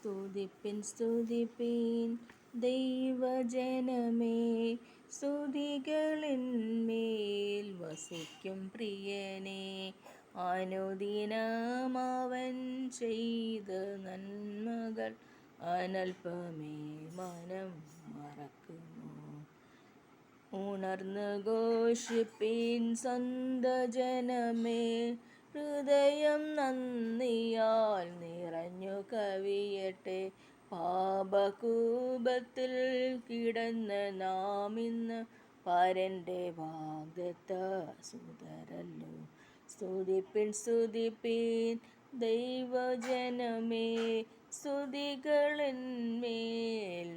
സ്തുതിപ്പിൻ സ്തുതിപ്പിൻ ദൈവജനമേ, സ്തുതികളിന്മേൽ വസിക്കും പ്രിയനെ. അനുദിനമവൻ ചെയ്ത നന്മകൾ അനൽപമേ മനം മറക്കുമോ. ഉണർന്ന് ഘോഷിപ്പിൻ സ്വന്തജനമേ, ഹൃദയം നന്ദിയാൽ നിറഞ്ഞു കവിയട്ടെ. പാപകൂപത്തിൽ കിടന്ന് നാം ഇന്ന് പരൻ്റെ വാഗ്ദത്ത സുതരല്ലോ. സ്തുതിപ്പിൻ സ്തുതിപ്പിൻ ദൈവജനമേ, സ്തുതികളിന്മേൽ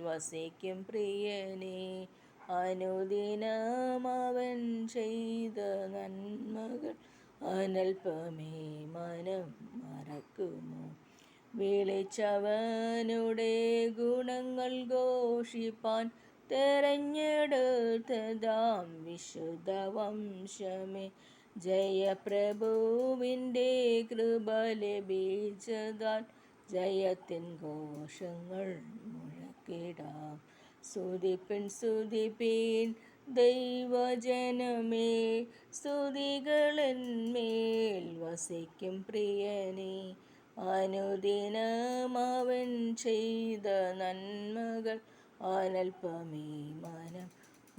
വസിക്കും പ്രിയനെ. അനുദിനമവൻ ചെയ്ത നന്മകൾ അനൽപമേ മനം മറക്കുമോ. വിളിച്ചവനുടെ ഗുണങ്ങൾ ഘോഷിപ്പാൻ തെരഞ്ഞെടുത്തതാം വിശുദ്ധ വംശമേ, ജയപ്രഭുവിൻ്റെ കൃപ ലഭിച്ചതാൽ ജയത്തിൻ ഘോഷങ്ങൾ മുഴക്കിടാം. സ്തുതിപ്പിൻ സ്തുതിപ്പിൻ ദൈവജനമേ, സ്തുതികളിന്മേൽ വസിക്കും പ്രിയനെ. അനുദിനമവൻ ചെയ്ത നന്മകൾ അനൽപമേ മനം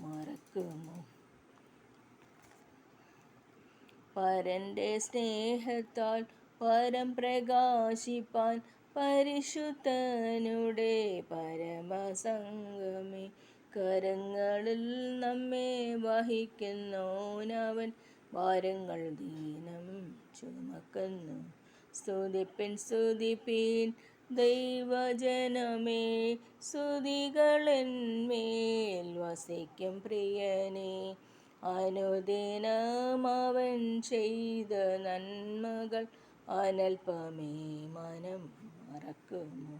മറക്കുമോ. പരൻ്റെ സ്നേഹത്താൽ പരം പ്രകാശിപ്പാൻ പരിശുദ്ധനുടെ പരമസംഗമേ, കരങ്ങളിൽ നമ്മെ വഹിക്കുന്നോനവൻ ഭാരങ്ങൾ ദീനം ചുമക്കുന്നു. സ്തുതിപ്പിൻ സ്തുതിപ്പിൻ ദൈവജനമേ, സ്തുതികളിന്മേൽ വസിക്കും പ്രിയനെ. അനുദിനമവൻ ചെയ്ത നന്മകൾ അനൽപമേ മനം മറക്കുമോ.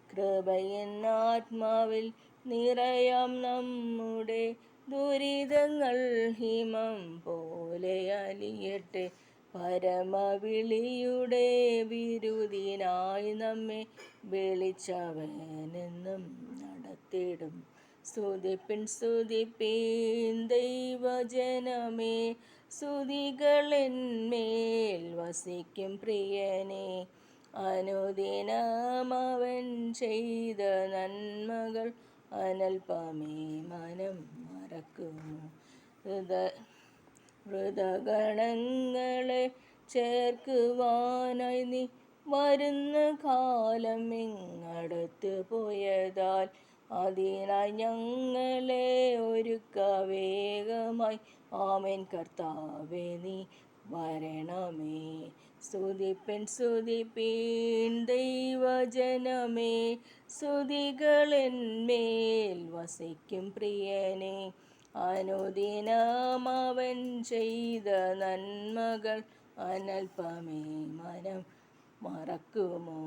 കൃപയിൻ ആത്മാവിൽ നിറയാം നമ്മുടെ ദുരിതങ്ങൾ ഹിമം പോലെ അലിയട്ടെ. പരമവിളിയുടെ വിരുദിനായി നമ്മെ വിളിച്ചവനെന്നും നടത്തിടും. സ്തുതിപ്പിൻ സ്തുതിപ്പിൻ ദൈവജനമേ, സ്തുതികളിന്മേൽ വസിക്കും പ്രിയനെ. അനുദിനമവൻ ചെയ്ത നന്മകൾ അനൽപമേ മനം മറക്കുമോ. മൃതഗണങ്ങളെ ചേർക്കുവാനായി നീ വരുന്ന കാലം ഇങ്ങടുത്ത് പോയതാൽ അതിനായി ഞങ്ങളെ ഒരുക്ക വേഗമായി. ആമേൻ കർത്താവേ, നീ വരണമേ. സ്തുതിപ്പിൻ സ്തുതിപ്പിൻ ദൈവജനമേ, സ്തുതികളിന്മേൽ വസിക്കും പ്രിയനെ. അനുദിനമവൻ ചെയ്ത നന്മകൾ അനൽപമേ മനം മറക്കുമോ.